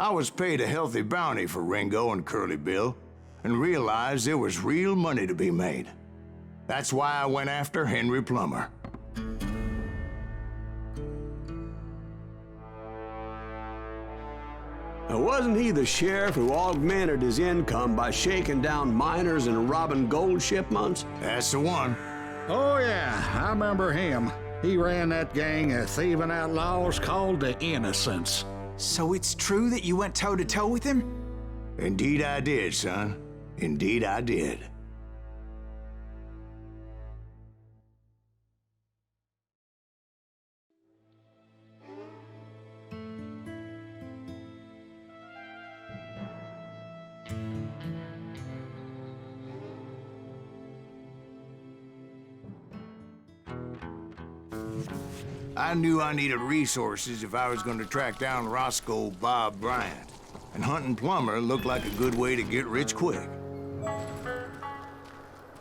I was paid a healthy bounty for Ringo and Curly Bill, and realized there was real money to be made. That's why I went after Henry Plummer. Now, wasn't he the sheriff who augmented his income by shaking down miners and robbing gold shipments? That's the one. Oh yeah, I remember him. He ran that gang of thieving outlaws called the Innocents. So it's true that you went toe-to-toe with him? Indeed I did, son. Indeed I did. I knew I needed resources if I was going to track down Roscoe Bob Bryant, and hunting Plummer looked like a good way to get rich quick.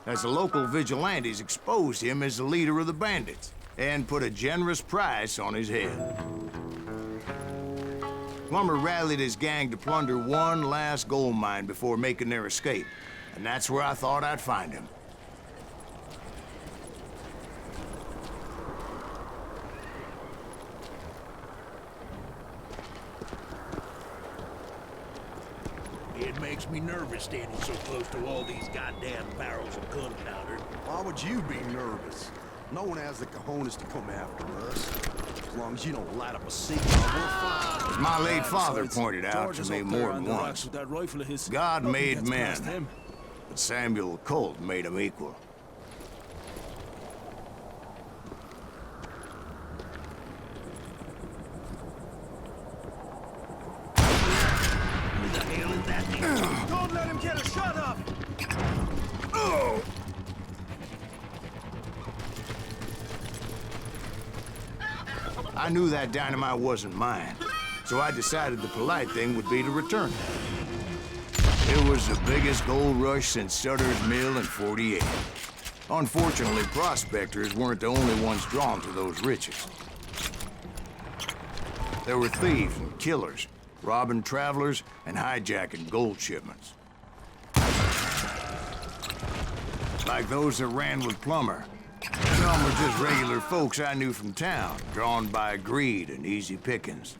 As the local vigilantes exposed him as the leader of the bandits, and put a generous price on his head. Plummer rallied his gang to plunder one last gold mine before making their escape, and that's where I thought I'd find him. It makes me nervous standing so close to all these goddamn barrels of gunpowder. Why would you be nervous? No one has the cojones to come after us. As long as you don't light up a secret, we're fine. As my late father pointed out to me more than once, God made men, but Samuel Colt made them equal. Don't let him get a shot up! I knew that dynamite wasn't mine, so I decided the polite thing would be to return it. It was the biggest gold rush since Sutter's Mill in '48. Unfortunately, prospectors weren't the only ones drawn to those riches. There were thieves and killers, robbing travelers and hijacking gold shipments. Like those that ran with Plummer. Some were just regular folks I knew from town, drawn by greed and easy pickings.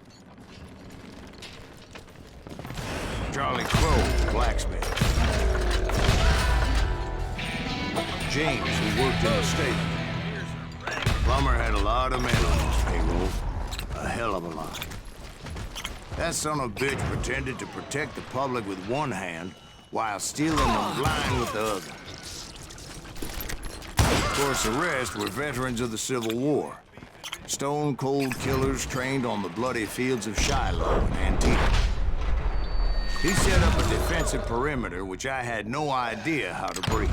Charlie Crow, blacksmith. James, who worked in the stable. Plummer had a lot of men on his payroll. A hell of a lot. That son of a bitch pretended to protect the public with one hand while stealing and blind with the other. Of course, the rest were veterans of the Civil War. Stone-cold killers trained on the bloody fields of Shiloh and Antietam. He set up a defensive perimeter which I had no idea how to breach.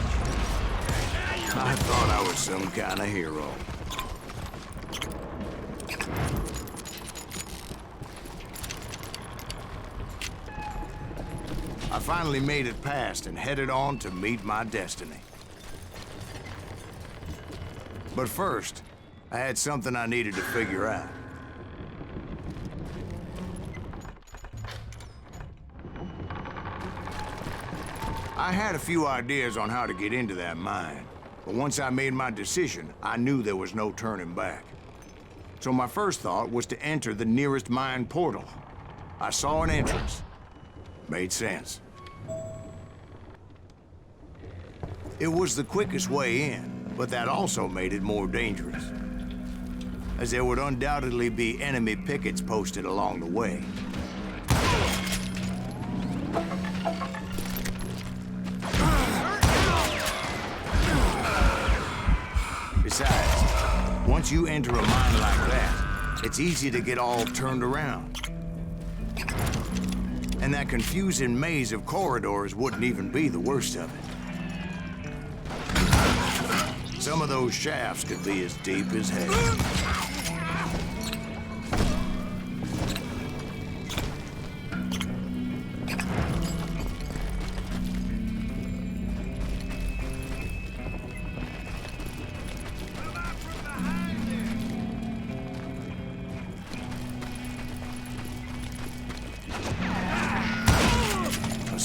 I thought I was some kind of hero. I finally made it past and headed on to meet my destiny. But first, I had something I needed to figure out. I had a few ideas on how to get into that mine, but once I made my decision, I knew there was no turning back. So my first thought was to enter the nearest mine portal. I saw an entrance. Made sense. It was the quickest way in, but that also made it more dangerous, as there would undoubtedly be enemy pickets posted along the way. Besides, once you enter a mine like that, it's easy to get all turned around. And that confusing maze of corridors wouldn't even be the worst of it. Some of those shafts could be as deep as hell.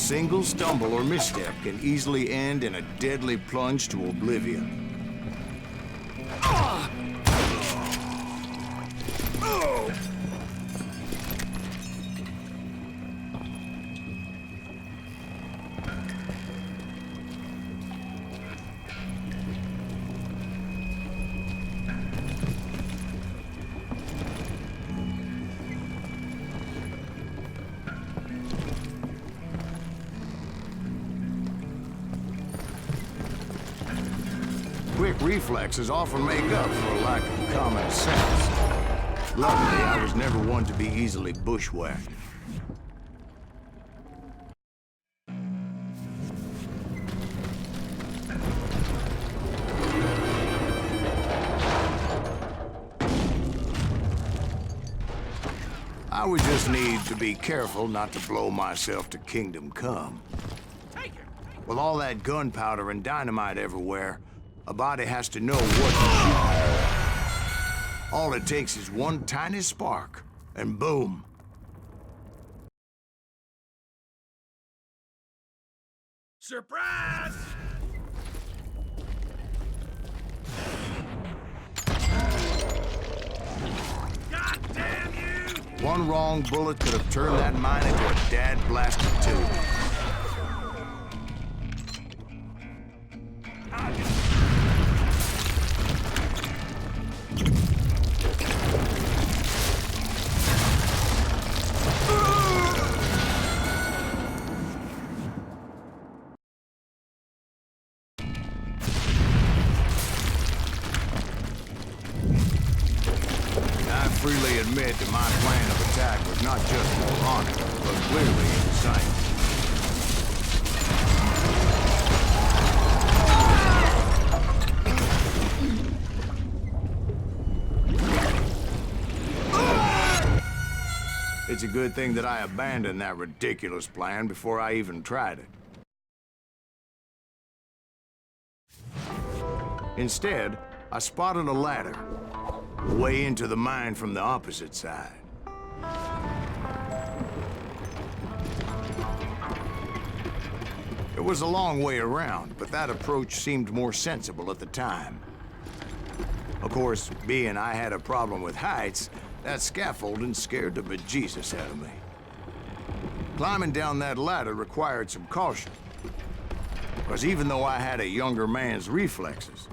single stumble or misstep can easily end in a deadly plunge to oblivion. Quick reflexes often make up for a lack of common sense. Luckily, I was never one to be easily bushwhacked. I would just need to be careful not to blow myself to kingdom come. With all that gunpowder and dynamite everywhere, a body has to know what to shoot. All it takes is one tiny spark, and boom. Surprise! God damn you! One wrong bullet could have turned that mine into a dad-blasted tube. I freely admit that my plan of attack was not just moronic, but clearly insane. It's a good thing that I abandoned that ridiculous plan before I even tried it. Instead, I spotted a ladder, way into the mine from the opposite side. It was a long way around, but that approach seemed more sensible at the time. Of course, being I had a problem with heights, that scaffolding scared the bejesus out of me. Climbing down that ladder required some caution, because even though I had a younger man's reflexes,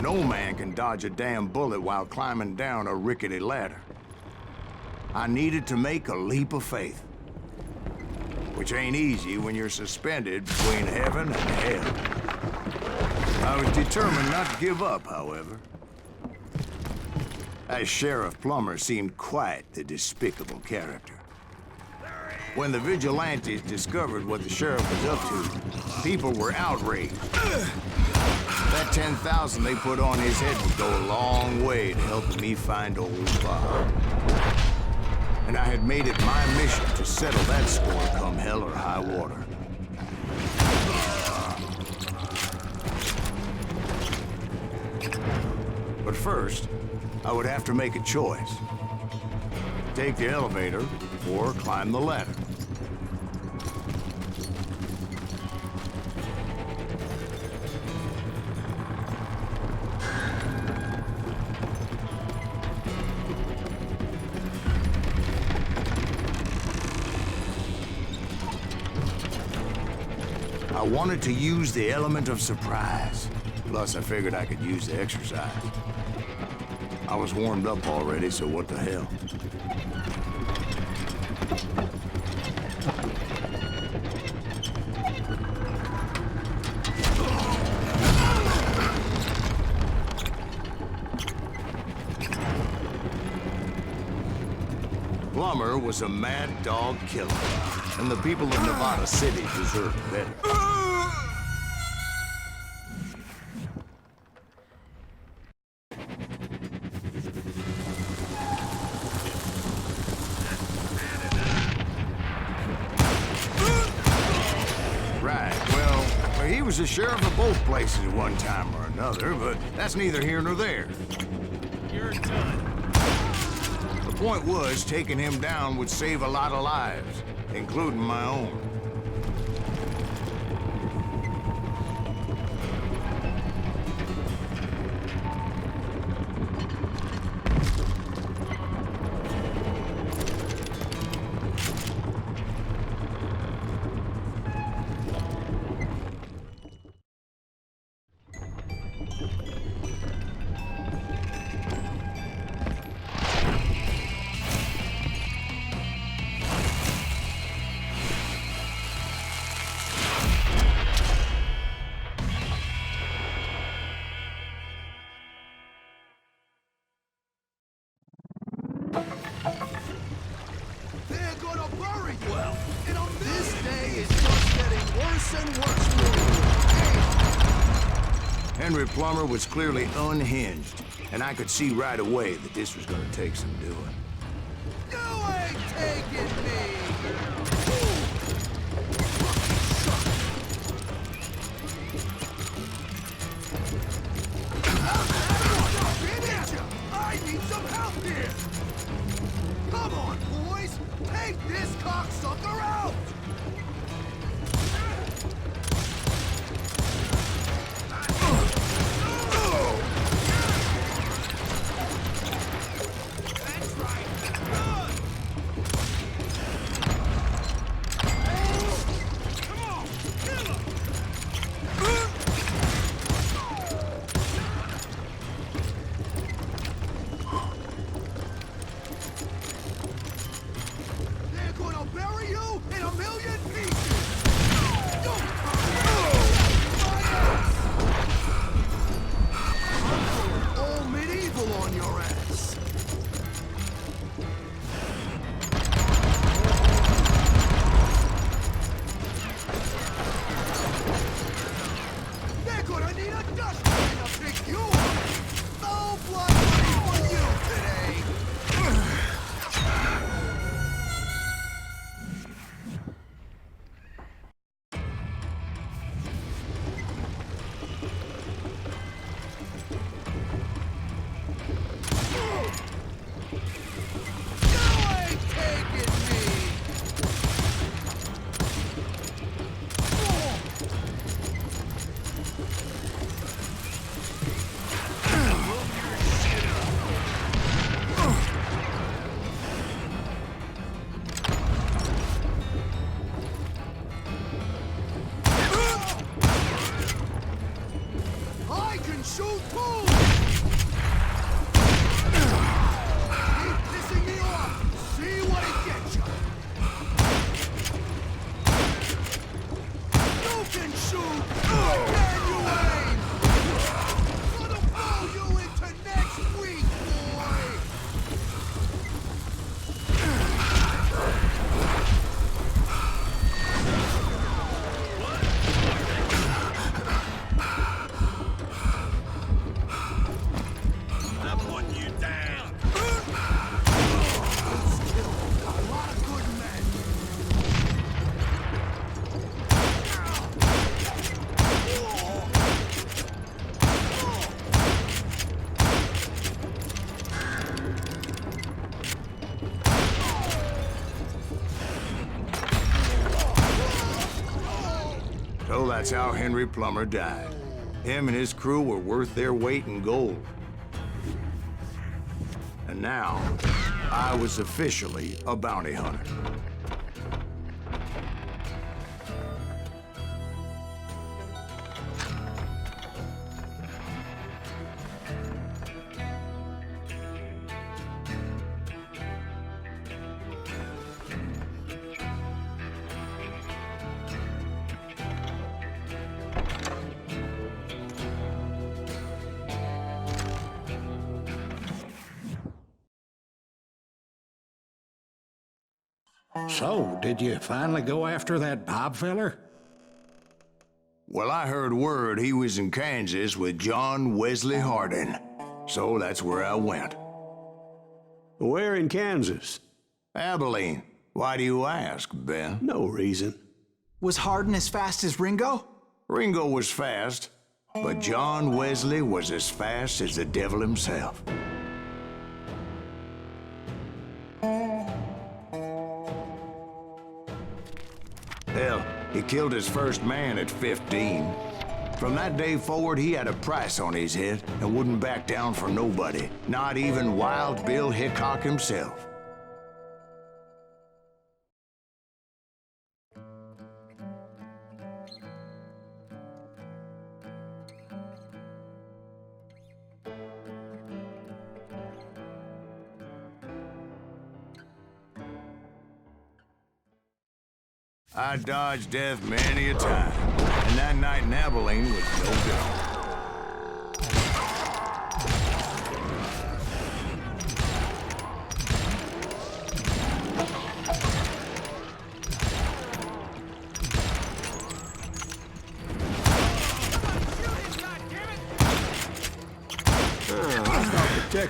no man can dodge a damn bullet while climbing down a rickety ladder. I needed to make a leap of faith, which ain't easy when you're suspended between heaven and hell. I was determined not to give up, however. That Sheriff Plummer seemed quite the despicable character. When the vigilantes discovered what the sheriff was up to, people were outraged. That 10,000 they put on his head would go a long way to helping me find old Bob. And I had made it my mission to settle that score come hell or high water. But first, I would have to make a choice. Take the elevator or climb the ladder. I wanted to use the element of surprise. Plus, I figured I could use the exercise. I was warmed up already, so what the hell? Plummer was a mad dog killer, and the people of Nevada City deserved better. He was the sheriff of both places at one time or another, but that's neither here nor there. You're done. The point was, taking him down would save a lot of lives, including my own. worse and worse for you. Henry Plummer was clearly unhinged, and I could see right away that this was gonna take some doing. You ain't taking me! I need some help here! Come on, boys! Take this cocksucker out! That's right! Good! Come on! Kill him! They're gonna bury you in a million pieces! Don't my ass! I'm going all medieval on your ass! They're gonna need a dustpan to pick you up! No blood money for you today! You ain't taking me! I can shoot too! Keep pissing me off! See what it gets you! You can shoot! Can you aim? Gonna blow you into next week, boy! I'm putting you down! Still got a lot of good men! So that's how Henry Plummer died. Him and his crew were worth their weight in gold. And now, I was officially a bounty hunter. So, did you finally go after that Bob feller? Well, I heard word he was in Kansas with John Wesley Hardin. So that's where I went. Where in Kansas? Abilene. Why do you ask, Ben? No reason. Was Hardin as fast as Ringo? Ringo was fast, but John Wesley was as fast as the devil himself. Hell, he killed his first man at 15. From that day forward, he had a price on his head and wouldn't back down for nobody, not even Wild Bill Hickok himself. I dodged death many a time, and that night in Abilene was no different.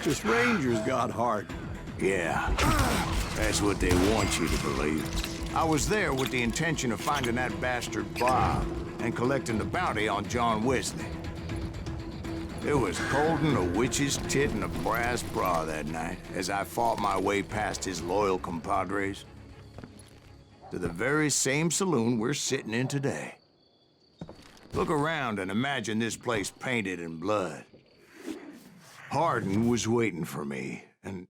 Texas Rangers got Harden. Yeah, that's what they want you to believe. I was there with the intention of finding that bastard Bob and collecting the bounty on John Wesley. It was holding a witch's tit and a brass bra that night as I fought my way past his loyal compadres to the very same saloon we're sitting in today. Look around and imagine this place painted in blood. Harden was waiting for me, and...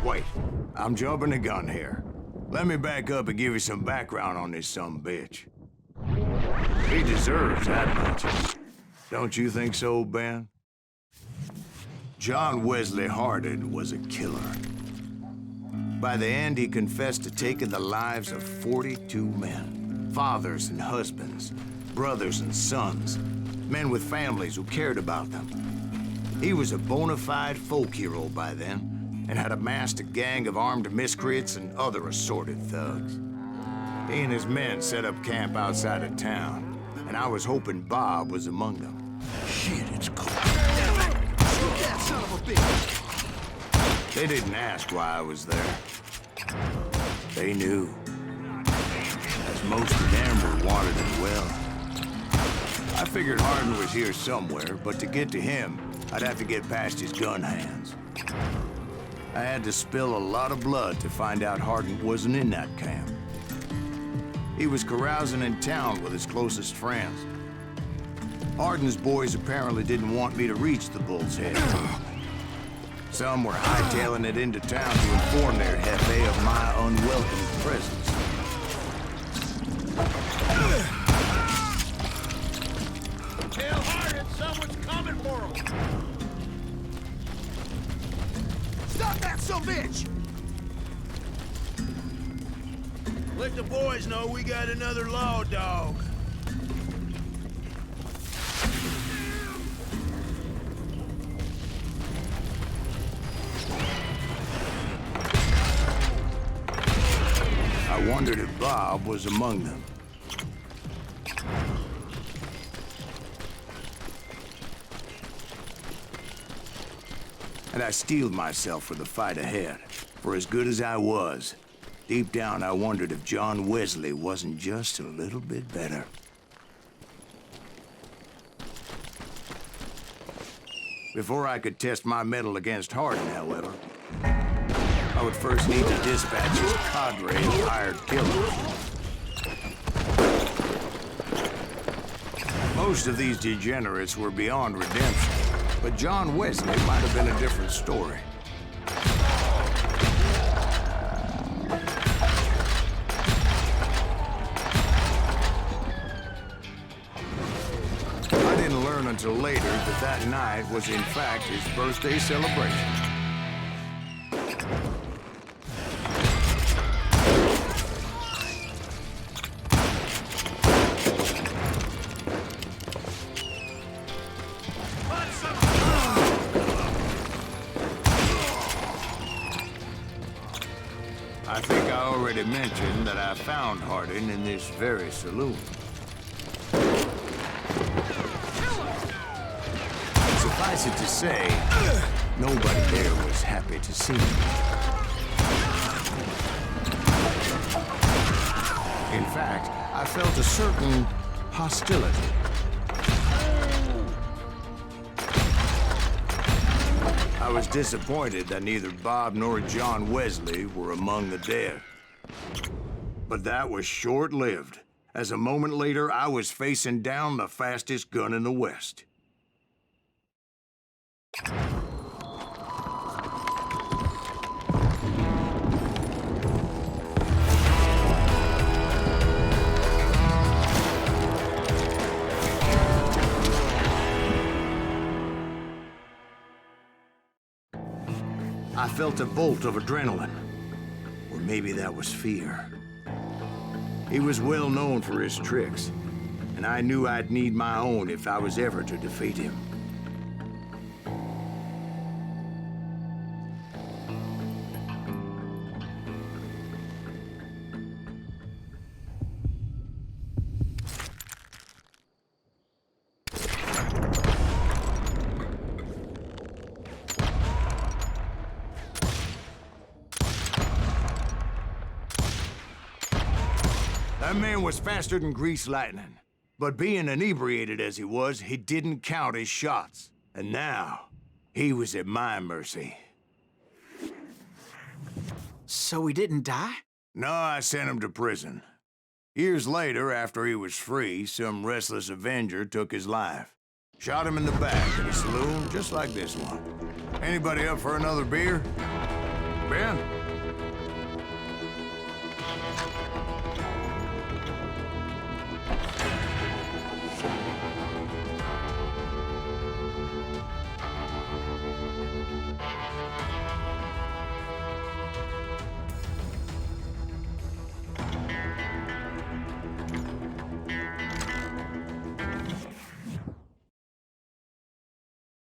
Wait, I'm jumping the gun here. Let me back up and give you some background on this sumbitch. He deserves that much. Don't you think so, Ben? John Wesley Harden was a killer. By the end, he confessed to taking the lives of 42 men. Fathers and husbands, brothers and sons, men with families who cared about them. He was a bona fide folk hero by then, and had amassed a gang of armed miscreants and other assorted thugs. He and his men set up camp outside of town, and I was hoping Bob was among them. Shit, it's cold. Shoot that son of a bitch! They didn't ask why I was there. They knew. As most of them were wanted as well. I figured Harden was here somewhere, but to get to him, I'd have to get past his gun hands. I had to spill a lot of blood to find out Harden wasn't in that camp. He was carousing in town with his closest friends. Harden's boys apparently didn't want me to reach the Bull's Head. Some were hightailing it into town to inform their jefe of my unwelcome presence. Tell Harden someone's coming for him. Stop that son of a bitch! Let the boys know we got another law dog. I wondered if Bob was among them. And I steeled myself for the fight ahead. For as good as I was, deep down I wondered if John Wesley wasn't just a little bit better. Before I could test my mettle against Harden, however, I would first need to dispatch his cadre of hired killers. Most of these degenerates were beyond redemption, but John Wesley might have been a different story. I didn't learn until later that that night was in fact his birthday celebration. I think I already mentioned that I found Harden in this very saloon. Suffice it to say, nobody there was happy to see me. In fact, I felt a certain hostility. I was disappointed that neither Bob nor John Wesley were among the dead. But that was short-lived, as a moment later I was facing down the fastest gun in the West. I felt a bolt of adrenaline, or maybe that was fear. He was well known for his tricks, and I knew I'd need my own if I was ever to defeat him. That man was faster than greased lightning. But being inebriated as he was, he didn't count his shots. And now, he was at my mercy. So he didn't die? No, I sent him to prison. Years later, after he was free, some restless avenger took his life. Shot him in the back at a saloon just like this one. Anybody up for another beer? Ben?